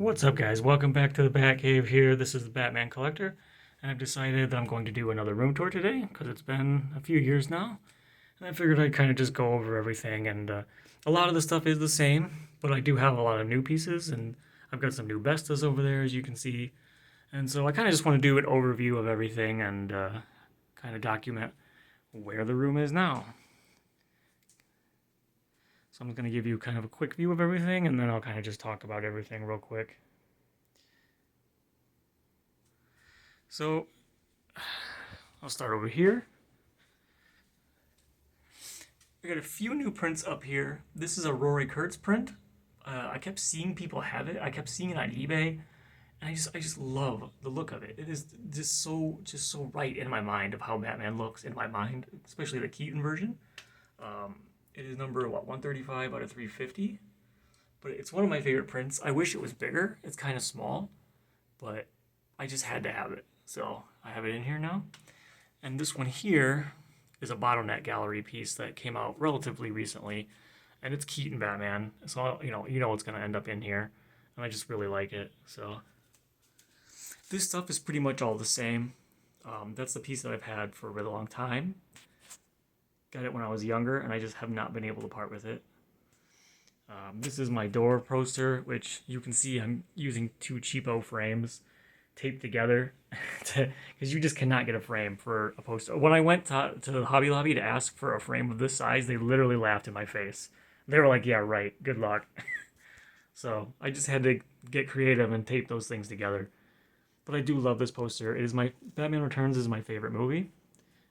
What's up, guys? Welcome back to the Batcave here. This is the Batman Collector, and I've decided that I'm going to do another room tour today because it's been a few years now, and I figured I'd kind of just go over everything. And a lot of the stuff is the same, but I do have a lot of new pieces, and I've got some new Bestas over there, as you can see. And so I kind of just want to do an overview of everything and kind of document where the room is now. So I'm going to give you kind of a quick view of everything, and then I'll kind of just talk about everything real quick. So I'll start over here. I got a few new prints up here. This is a Rory Kurtz print. I kept seeing people have it. I kept seeing it on eBay, and I just love the look of it. It is just so right in my mind of how Batman looks in my mind, especially the Keaton version. It is number 135 out of 350, but it's one of my favorite prints. I wish it was bigger. It's kind of small, but I just had to have it, so I have it in here now. And this one here is a Bottleneck Gallery piece that came out relatively recently, and it's Keaton Batman, so you know it's going to end up in here, and I just really like it. So this stuff is pretty much all the same. That's the piece that I've had for a really long time. Got it when I was younger, and I just have not been able to part with it. This is my door poster, which you can see I'm using two cheapo frames taped together because you just cannot get a frame for a poster. When I went to Hobby Lobby to ask for a frame of this size, they literally laughed in my face. They were like, yeah, right, good luck. So I just had to get creative and tape those things together. But I do love this poster. Batman Returns is my favorite movie.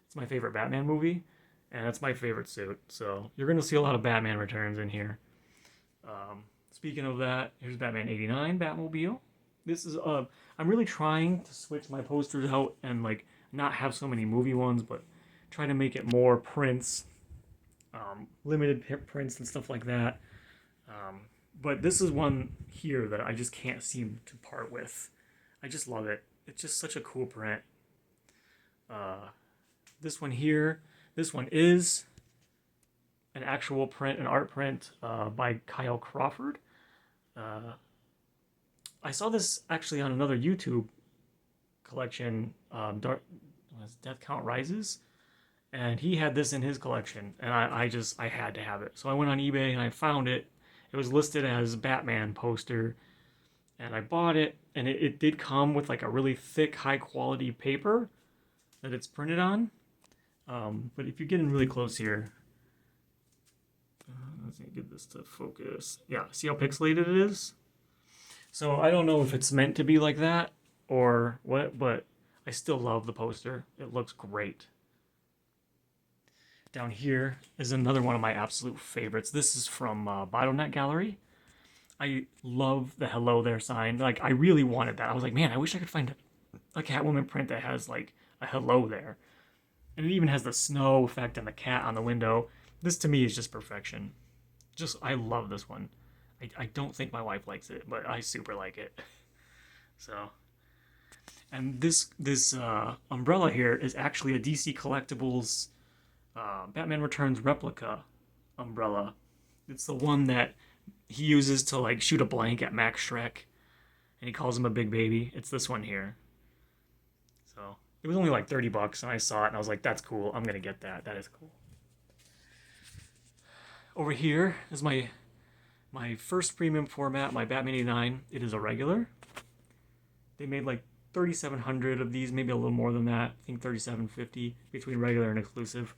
It's my favorite Batman movie. And that's my favorite suit, so you're going to see a lot of Batman Returns in here. Speaking of that, here's Batman 89 Batmobile. This is I'm really trying to switch my posters out and like not have so many movie ones, but try to make it more prints, limited prints and stuff like that. But this is one here that I just can't seem to part with. I just love it. It's just such a cool print. This one here. This one is an actual print, an art print by Kyle Crawford. I saw this actually on another YouTube collection, Death Count Rises, and he had this in his collection, and I had to have it. So I went on eBay and I found it. It was listed as Batman poster, and I bought it, and it did come with like a really thick, high quality paper that it's printed on. But if you get in really close here, let's get this to focus. Yeah, see how pixelated it is? So I don't know if it's meant to be like that or what, but I still love the poster. It looks great. Down here is another one of my absolute favorites. This is from Bottleneck Gallery. I love the hello there sign. Like, I really wanted that. I was like, man, I wish I could find a Catwoman print that has like a hello there. And it even has the snow effect and the cat on the window. This to me is just perfection. I love this one. I don't think my wife likes it, but I super like it. So, and this umbrella here is actually a DC Collectibles Batman Returns replica umbrella. It's the one that he uses to like shoot a blank at Max Shrek, and he calls him a big baby. It's this one here. So it was only like $30, and I saw it, and I was like, that's cool. I'm going to get that. That is cool. Over here is my first premium format, my Batman 89. It is a regular. They made like 3,700 of these, maybe a little more than that. I think 3,750 between regular and exclusive.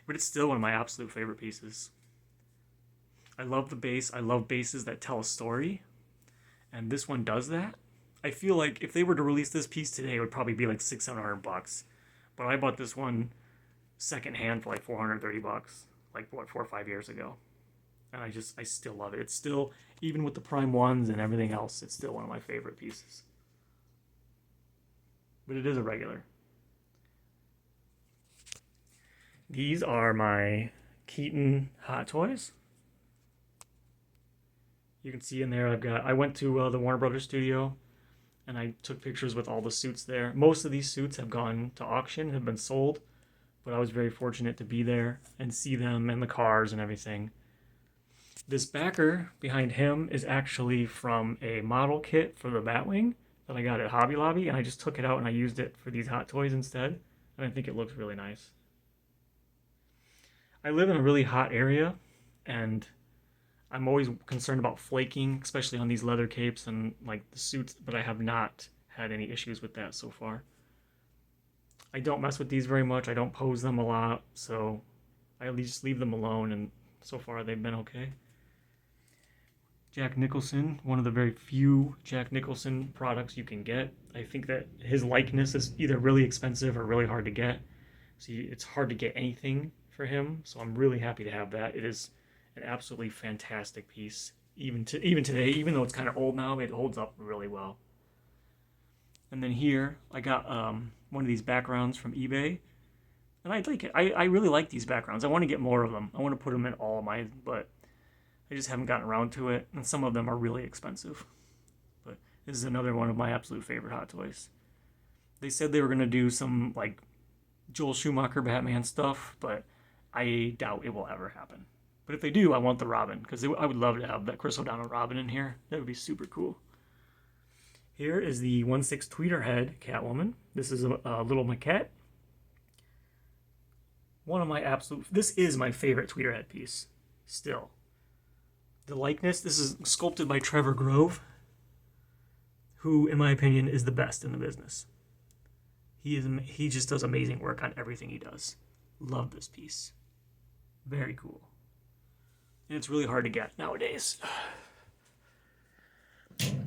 But it's still one of my absolute favorite pieces. I love the base. I love bases that tell a story. And this one does that. I feel like if they were to release this piece today, it would probably be like $600-700. But I bought this one secondhand for like $430, like what, 4 or 5 years ago. And I still love it. It's still, even with the Prime 1s and everything else, it's still one of my favorite pieces. But it is a regular. These are my Keaton Hot Toys. You can see in there I went to the Warner Brothers studio, and I took pictures with all the suits there. Most of these suits have gone to auction, have been sold, but I was very fortunate to be there and see them and the cars and everything. This backer behind him is actually from a model kit for the Batwing that I got at Hobby Lobby, and I just took it out and I used it for these Hot Toys instead, and I think it looks really nice. I live in a really hot area, and I'm always concerned about flaking, especially on these leather capes and like the suits, but I have not had any issues with that so far. I don't mess with these very much. I don't pose them a lot, so I just leave them alone, and so far they've been okay. Jack Nicholson, one of the very few Jack Nicholson products you can get. I think that his likeness is either really expensive or really hard to get. So it's hard to get anything for him, so I'm really happy to have that. It is an absolutely fantastic piece. Even today, even though it's kind of old now, it holds up really well. And then here, I got one of these backgrounds from eBay. And I like it. I really like these backgrounds. I want to get more of them. I want to put them in all of mine, but I just haven't gotten around to it. And some of them are really expensive. But this is another one of my absolute favorite Hot Toys. They said they were going to do some like Joel Schumacher Batman stuff, but I doubt it will ever happen. But if they do, I want the Robin, because I would love to have that Chris O'Donnell Robin in here. That would be super cool. Here is the 1/6 tweeter head Catwoman. This is a little maquette. This is my favorite tweeter head piece, still. The likeness, this is sculpted by Trevor Grove, who, in my opinion, is the best in the business. He just does amazing work on everything he does. Love this piece. Very cool. And it's really hard to get nowadays.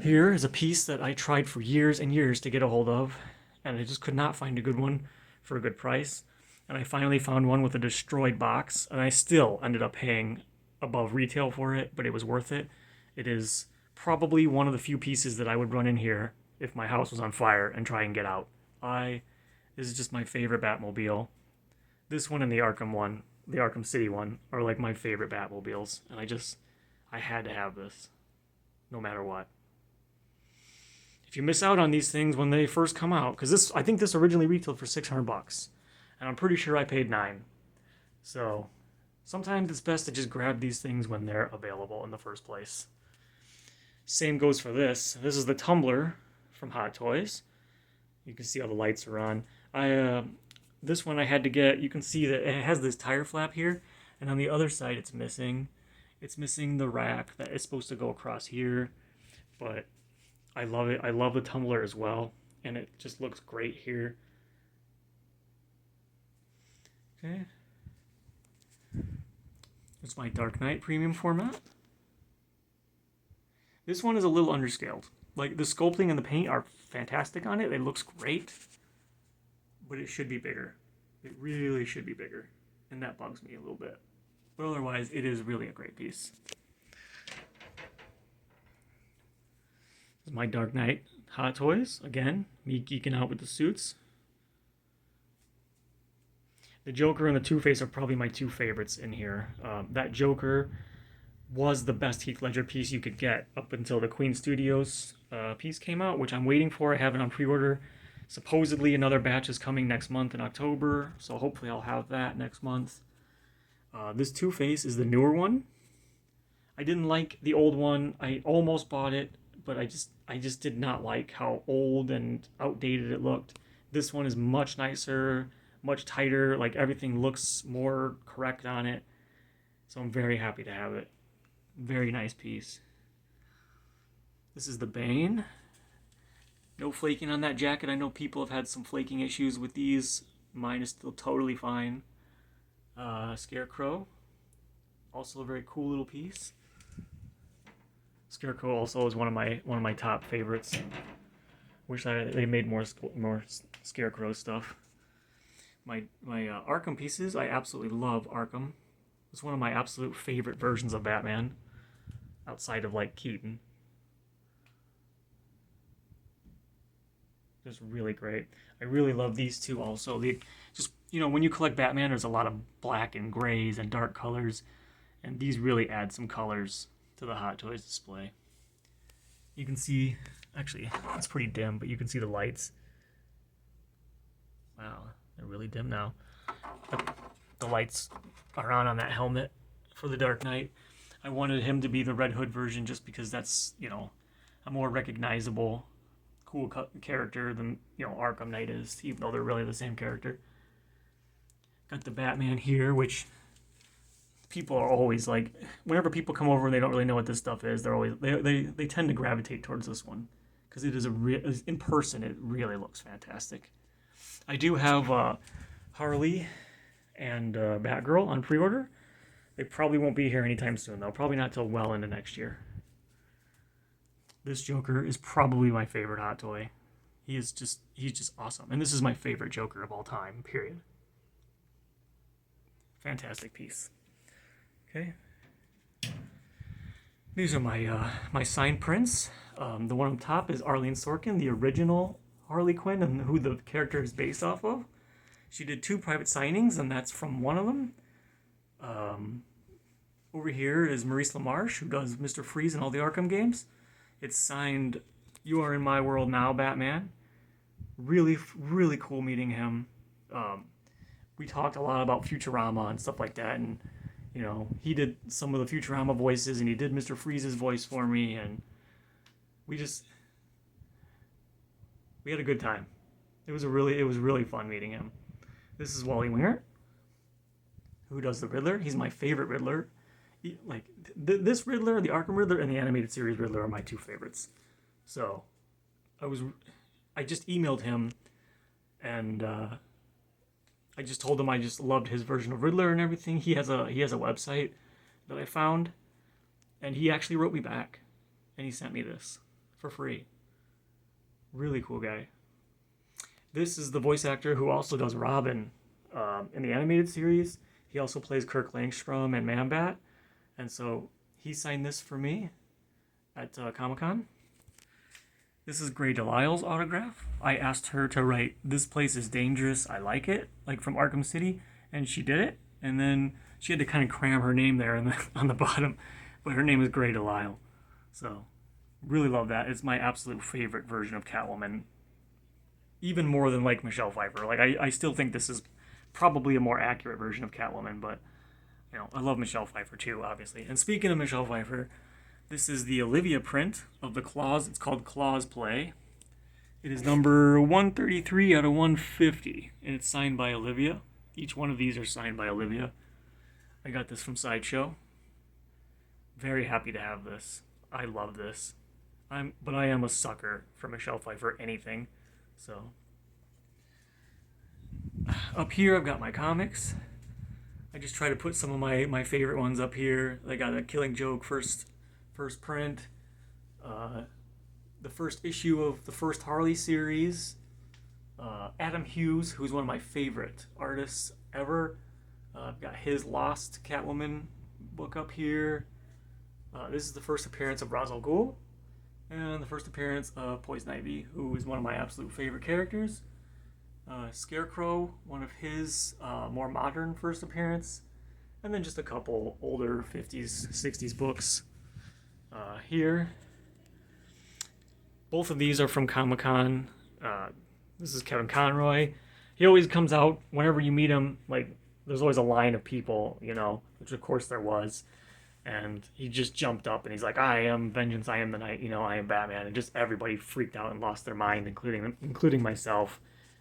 Here is a piece that I tried for years and years to get a hold of, and I just could not find a good one for a good price. And I finally found one with a destroyed box, and I still ended up paying above retail for it, but it was worth it. It is probably one of the few pieces that I would run in here if my house was on fire and try and get out. This is just my favorite Batmobile. This one and the Arkham City one, are like my favorite Batmobiles, and I had to have this, no matter what. If you miss out on these things when they first come out, because I think this originally retailed for $600, and I'm pretty sure I paid $9. So sometimes it's best to just grab these things when they're available in the first place. Same goes for this. This is the tumbler from Hot Toys. You can see all the lights are on. This one I had to get. You can see that it has this tire flap here, and on the other side it's missing. It's missing the rack that is supposed to go across here, but I love it. I love the tumbler as well, and it just looks great here. Okay. It's my Dark Knight premium format. This one is a little underscaled. Like, the sculpting and the paint are fantastic on it. It looks great, but it should be bigger. It really should be bigger, and that bugs me a little bit. But otherwise, it is really a great piece. This is my Dark Knight Hot Toys. Again, me geeking out with the suits. The Joker and the Two-Face are probably my two favorites in here. That Joker was the best Heath Ledger piece you could get up until the Queen Studios piece came out, which I'm waiting for. I have it on pre-order. Supposedly another batch is coming next month in October, so hopefully I'll have that next month. This Two-Face is the newer one. I didn't like the old one. I almost bought it, but I just did not like how old and outdated it looked. This one is much nicer, much tighter, like everything looks more correct on it. So I'm very happy to have it. Very nice piece. This is the Bane. No flaking on that jacket. I know people have had some flaking issues with these. Mine is still totally fine. Scarecrow. Also a very cool little piece. Scarecrow also is one of my top favorites. Wish they made more Scarecrow stuff. My Arkham pieces, I absolutely love Arkham. It's one of my absolute favorite versions of Batman, outside of like Keaton. Just really great. I really love these two also. They just, when you collect Batman, there's a lot of black and grays and dark colors, and these really add some colors to the Hot Toys display. You can see, actually, it's pretty dim, but you can see the lights. Wow, they're really dim now. But the lights are on that helmet for the Dark Knight. I wanted him to be the Red Hood version just because that's, a more recognizable, cool character than, Arkham Knight is, even though they're really the same character. Got the Batman here, which people are always like, whenever people come over and they don't really know what this stuff is, they tend to gravitate towards this one because it is in person it really looks fantastic. I do have Harley and Batgirl on pre-order. They probably won't be here anytime soon though. Probably not till well into next year. This Joker is probably my favorite Hot Toy. He's just awesome, and this is my favorite Joker of all time. Period. Fantastic piece. Okay. These are my signed prints. The one on top is Arlene Sorkin, the original Harley Quinn, and who the character is based off of. She did 2 private signings, and that's from one of them. Over here is Maurice LaMarche, who does Mr. Freeze in all the Arkham games. It's signed, "You Are in My World Now, Batman." Really, really cool meeting him. We talked a lot about Futurama and stuff like that, and he did some of the Futurama voices, and he did Mr. Freeze's voice for me, and we had a good time. It was really fun meeting him. This is Wally Winger, who does the Riddler. He's my favorite Riddler. This Riddler, the Arkham Riddler, and the animated series Riddler are my 2 favorites. So, I just emailed him, and I just told him I just loved his version of Riddler and everything. He has a website that I found, and he actually wrote me back, and he sent me this for free. Really cool guy. This is the voice actor who also does Robin in the animated series. He also plays Kirk Langstrom and Man-Bat, and so he signed this for me at Comic-Con. This is Grey Delisle's autograph. I asked her to write, "This place is dangerous, I like it," like from Arkham City, and she did it. And then she had to kind of cram her name there on the bottom, but her name is Grey Delisle. So, really love that. It's my absolute favorite version of Catwoman, even more than like Michelle Pfeiffer. Like I still think this is probably a more accurate version of Catwoman, but I love Michelle Pfeiffer too, obviously. And speaking of Michelle Pfeiffer, this is the Olivia print of the Claws. It's called Claws Play. It is number 133 out of 150, and it's signed by Olivia. Each one of these are signed by Olivia. I got this from Sideshow. Very happy to have this. I love this. But I am a sucker for Michelle Pfeiffer anything. So up here I've got my comics. I just try to put some of my favorite ones up here. I got a Killing Joke first print, the first issue of the first Harley series, Adam Hughes, who's one of my favorite artists ever. I've got his Lost Catwoman book up here. This is the first appearance of Ra's al Ghul, and the first appearance of Poison Ivy, who is one of my absolute favorite characters. Scarecrow, one of his more modern first appearance, and then just a couple older 50s, 60s books here. Both of these are from Comic-Con. This is Kevin Conroy. He always comes out whenever you meet him, like there's always a line of people, which of course there was. And he just jumped up and he's like, "I am vengeance, I am the night, I am Batman." And just everybody freaked out and lost their mind, including myself.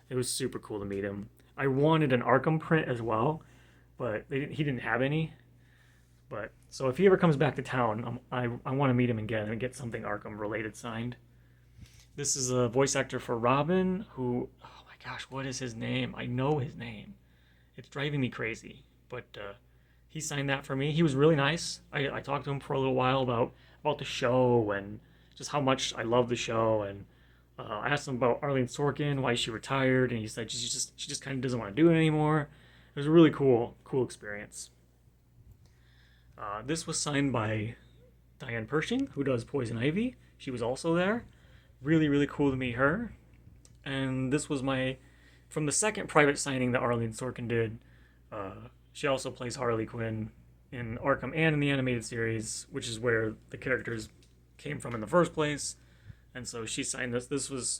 It was super cool to meet him. I wanted an Arkham print as well, but he didn't have any. But so if he ever comes back to town, I want to meet him again and get something Arkham related signed. This is a voice actor for Robin who, oh my gosh, what is his name? I know his name. It's driving me crazy. But he signed that for me. He was really nice. I talked to him for a little while about the show and just how much I love the show. And I asked him about Arlene Sorkin, why she retired, and he said she just kind of doesn't want to do it anymore. It was a really cool experience. This was signed by Diane Pershing, who does Poison Ivy. She was also there. Really, really cool to meet her. And this was from the second private signing that Arlene Sorkin did. She also plays Harley Quinn in Arkham and in the animated series, which is where the characters came from in the first place. And so she signed this.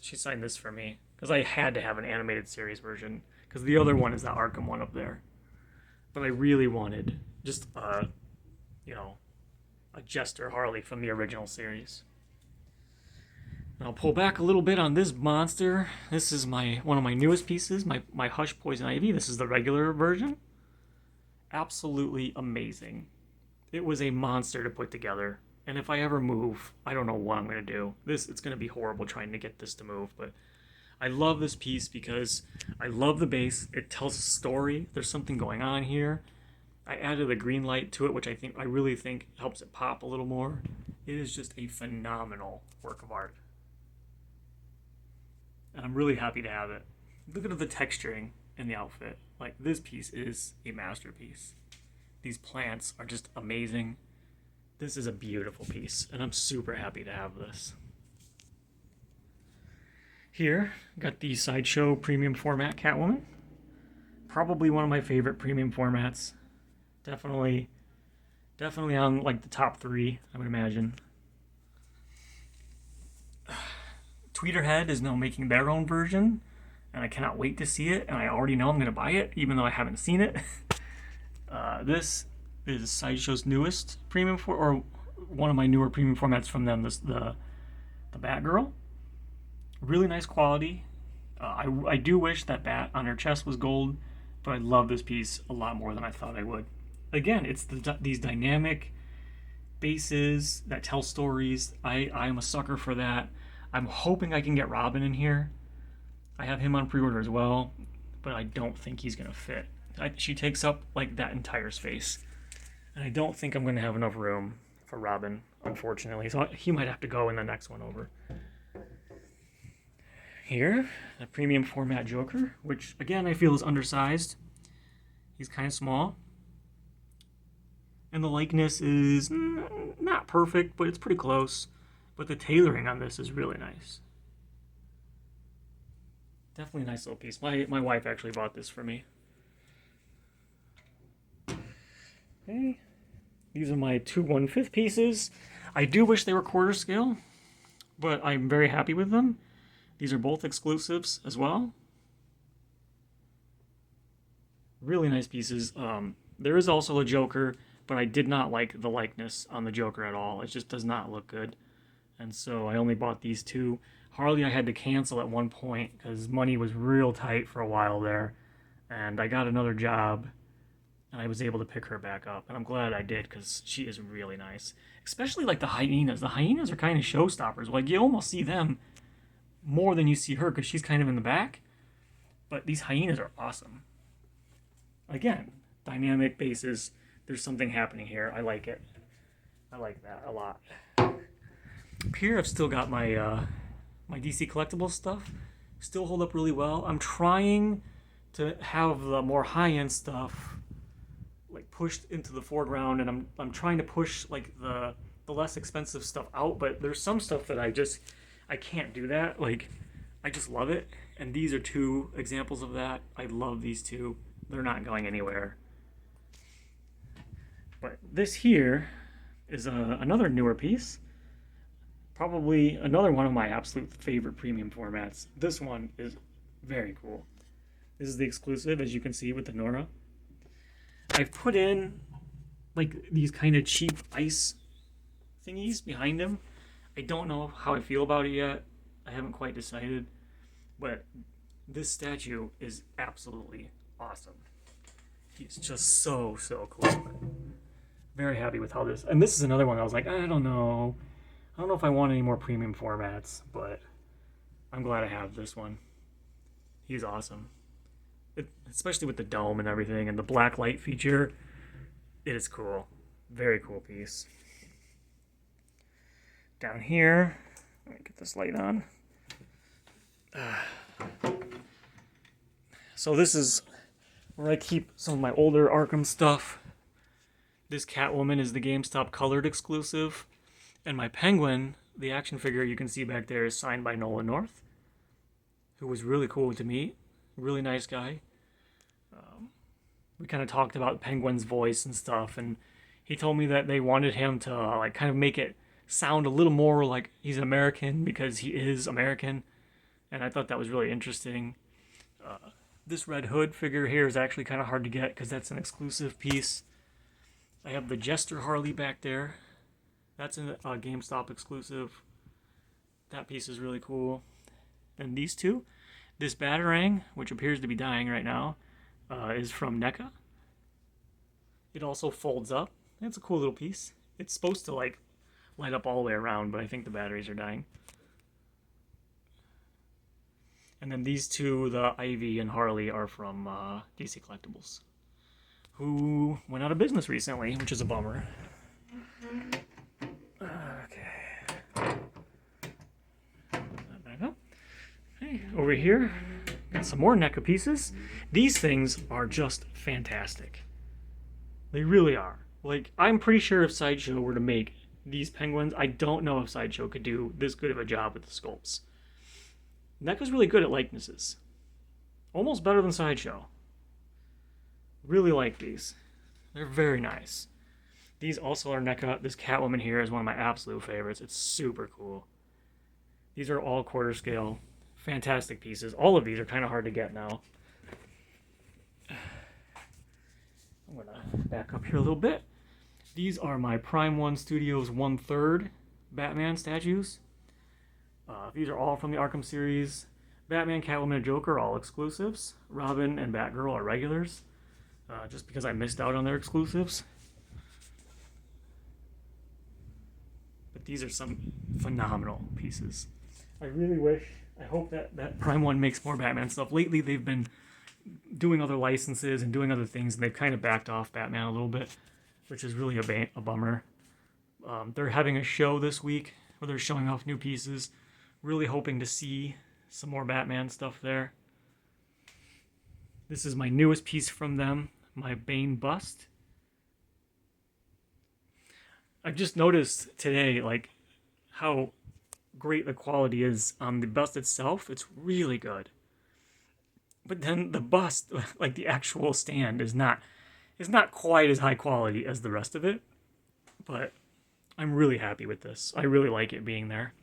She signed this for me because I had to have an animated series version because the other one is that Arkham one up there. But I really wanted just a Jester Harley from the original series. And I'll pull back a little bit on this monster. This is one of my newest pieces, my Hush Poison Ivy. This is the regular version. Absolutely amazing. It was a monster to put together. And if I ever move, I don't know what I'm going to do. It's going to be horrible trying to get this to move, but I love this piece because I love the base. It tells a story. There's something going on here. I added a green light to it, which I really think helps it pop a little more. It is just a phenomenal work of art. And I'm really happy to have it. Look at the texturing in the outfit. Like, this piece is a masterpiece. These plants are just amazing. This is a beautiful piece, and I'm super happy to have this. Here, got the Sideshow premium format Catwoman. Probably one of my favorite premium formats. Definitely on like the top 3, I would imagine. Tweeterhead is now making their own version, and I cannot wait to see it, and I already know I'm going to buy it, even though I haven't seen it. This is Sideshow's newest premium or one of my newer premium formats from them, the Batgirl. Really nice quality. I do wish that bat on her chest was gold, but I love this piece a lot more than I thought I would. Again, it's these dynamic bases that tell stories. I'm a sucker for that. I'm hoping I can get Robin in here. I have him on pre-order as well, but I don't think he's going to fit. She takes up like that entire space, and I don't think I'm going to have enough room for Robin, unfortunately. So he might have to go in the next one over. Here, the premium format Joker, which again I feel is undersized. He's kind of small. And the likeness is not perfect, but it's pretty close. But the tailoring on this is really nice. Definitely a nice little piece. My wife actually bought this for me. Okay. These are my 2 1/5 pieces. I do wish they were quarter scale, but I'm very happy with them. These are both exclusives as well. Really nice pieces. There is also a Joker, but I did not like the likeness on the Joker at all. It just does not look good. And so I only bought these 2. Harley I had to cancel at one point because money was real tight for a while there. And I got another job, and I was able to pick her back up. And I'm glad I did because she is really nice. Especially like the hyenas. The hyenas are kind of showstoppers. Like, you almost see them more than you see her because she's kind of in the back. But these hyenas are awesome. Again, dynamic bases. There's something happening here. I like it. I like that a lot. Up here I've still got my my DC collectibles stuff. Still hold up really well. I'm trying to have the more high-end stuff like pushed into the foreground, and I'm trying to push like the less expensive stuff out, but there's some stuff that I can't do that. Like, I just love it, and these are 2 examples of that. I love these 2. They're not going anywhere. But this here is another newer piece. Probably another one of my absolute favorite premium formats. This one is very cool. This is the exclusive, as you can see, with the Nora. I've put in like these kind of cheap ice thingies behind him. I don't know how I feel about it yet. I haven't quite decided. But this statue is absolutely awesome. He's just so cool. Very happy with how this... And this is another one I was like, I don't know. I don't know if I want any more premium formats, but I'm glad I have this one. He's awesome. Especially with the dome and everything and the black light feature. It is cool. Very cool piece. Down here, let me get this light on. So this is where I keep some of my older Arkham stuff. This Catwoman is the GameStop colored exclusive. And my Penguin, the action figure you can see back there, is signed by Nolan North, who was really cool to meet. Really nice guy. We kind of talked about Penguin's voice and stuff, and he told me that they wanted him to like kind of make it sound a little more like he's an American because he is American, and I thought that was really interesting. This Red Hood figure here is actually kind of hard to get because that's an exclusive piece. I have the Jester Harley back there. That's a GameStop exclusive. That piece is really cool. And these two, this Batarang, which appears to be dying right now, is from NECA. It also folds up. It's a cool little piece. It's supposed to like light up all the way around, but I think the batteries are dying. And then these two, the Ivy and Harley, are from DC Collectibles, who went out of business recently, which is a bummer. Okay. Back up. Okay, over here, got some more NECA pieces. These things are just fantastic. They really are. Like, I'm pretty sure if Sideshow were to make these penguins, I don't know if Sideshow could do this good of a job with the sculpts. NECA's really good at likenesses. Almost better than Sideshow. Really like these. They're very nice. These also are NECA. This Catwoman here is one of my absolute favorites. It's super cool. These are all quarter scale. Fantastic pieces. All of these are kind of hard to get now. I'm going to back up here a little bit. These are my Prime 1 Studios 1/3 Batman statues. These are all from the Arkham series. Batman, Catwoman, and Joker are all exclusives. Robin and Batgirl are regulars. Just because I missed out on their exclusives. But these are some phenomenal pieces. I really wish, I hope that Prime 1 makes more Batman stuff. Lately they've been doing other licenses and doing other things, and they've kind of backed off Batman a little bit, which is really a bummer. They're having a show this week where they're showing off new pieces. Really hoping to see some more Batman stuff there. This is my newest piece from them, my Bane bust. I just noticed today, like, how great the quality is on the bust itself. It's really good. But then the bust, like the actual stand, is not quite as high quality as the rest of it. But I'm really happy with this. I really like it being there.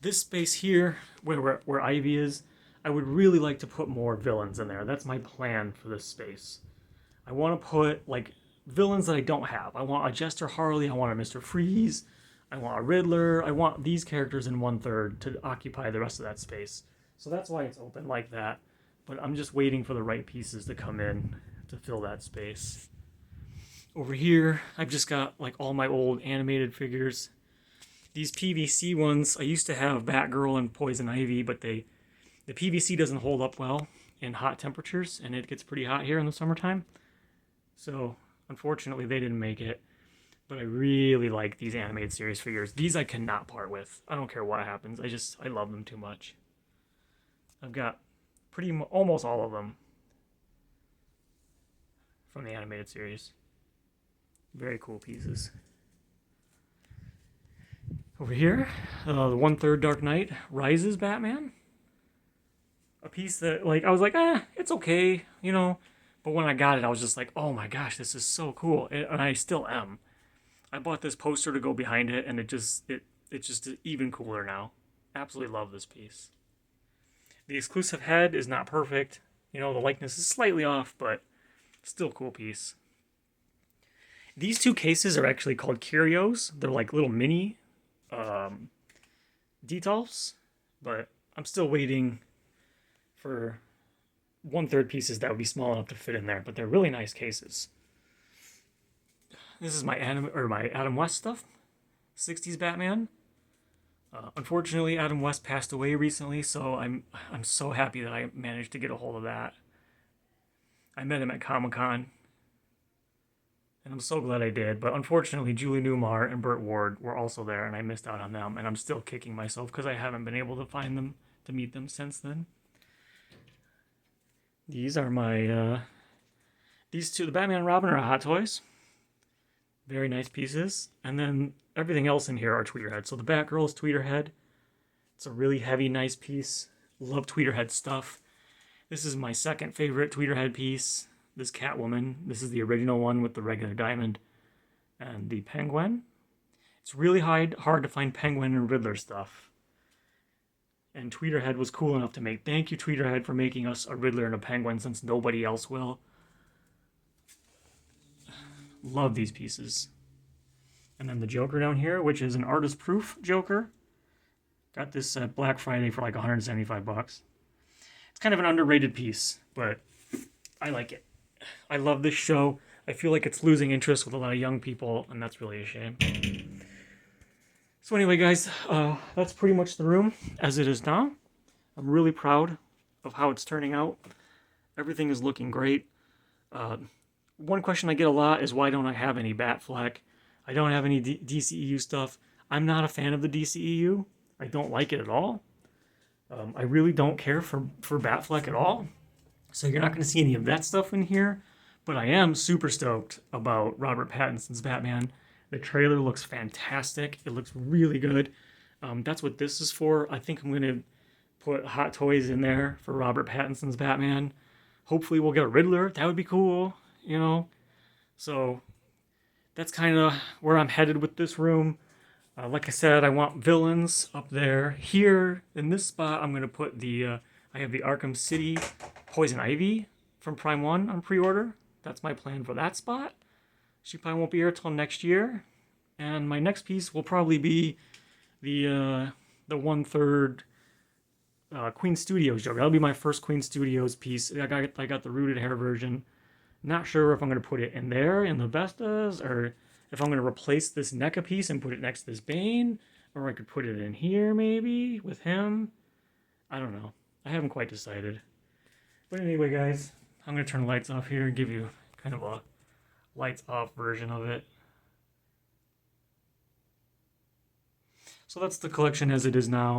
This space here, where Ivy is, I would really like to put more villains in there. That's my plan for this space. I want to put, like, villains that I don't have. I want a Jester Harley, I want a Mr. Freeze, I want a Riddler, I want these characters in 1/3 to occupy the rest of that space. So that's why it's open like that. But I'm just waiting for the right pieces to come in to fill that space. Over here, I've just got, like, all my old animated figures. These PVC ones, I used to have Batgirl and Poison Ivy, but the PVC doesn't hold up well in hot temperatures, and it gets pretty hot here in the summertime. So, unfortunately, they didn't make it. But I really like these animated series figures. These I cannot part with. I don't care what happens. I love them too much. I've got almost all of them from the animated series. Very cool pieces. Over here, the 1/3 Dark Knight Rises Batman. A piece that, like, I was like, it's okay, you know. But when I got it, I was just like, oh my gosh, this is so cool. And I still am. I bought this poster to go behind it, and it's just even cooler now. Absolutely love this piece. The exclusive head is not perfect. You know, the likeness is slightly off, but still a cool piece. These two cases are actually called curios. They're like little mini details, but I'm still waiting for 1/3 pieces that would be small enough to fit in there, but they're really nice cases. This is my Adam West stuff, 60s Batman. Unfortunately, Adam West passed away recently, so I'm so happy that I managed to get a hold of that. I met him at Comic-Con, and I'm so glad I did. But unfortunately, Julie Newmar and Burt Ward were also there, and I missed out on them. And I'm still kicking myself because I haven't been able to find them, to meet them since then. These are my, these two, the Batman and Robin are Hot Toys. Very nice pieces. And then everything else in here are Tweeterhead. So the Batgirl is Tweeterhead. It's a really heavy, nice piece. Love Tweeterhead stuff. This is my second favorite Tweeterhead piece. This Catwoman. This is the original one with the regular diamond. And the Penguin. It's really hard to find Penguin and Riddler stuff. And Tweeterhead was cool enough to make. Thank you, Tweeterhead, for making us a Riddler and a Penguin, since nobody else will. love these pieces. And then the Joker down here, which is an artist proof Joker. Got this at Black Friday for like 175 bucks. It's kind of an underrated piece, but I like it. I love this show. I feel like it's losing interest with a lot of young people, and that's really a shame. So anyway, guys, that's pretty much the room as it is now. I'm really proud of how it's turning out. Everything is looking great. One question I get a lot is, why don't I have any Batfleck? I don't have any DCEU stuff. I'm not a fan of the DCEU. I don't like it at all. I really don't care for Batfleck at all. So you're not going to see any of that stuff in here. But I am super stoked about Robert Pattinson's Batman. The trailer looks fantastic. It looks really good. That's what this is for. I think I'm going to put Hot Toys in there for Robert Pattinson's Batman. Hopefully we'll get a Riddler. That would be cool, you know. So that's kind of where I'm headed with this room. Like I said, I want villains up there. Here, in this spot, I'm going to put I have the Arkham City Poison Ivy from Prime 1 on pre-order. That's my plan for that spot. She probably won't be here till next year. And my next piece will probably be the 1/3 Queen Studios Joker. That'll be my first Queen Studios piece. I got the rooted hair version. Not sure if I'm going to put it in there in the Vestas, or if I'm going to replace this NECA piece and put it next to this Bane, or I could put it in here maybe with him. I don't know. I haven't quite decided. But anyway, guys, I'm going to turn the lights off here and give you kind of a lights off version of it. So that's the collection as it is now.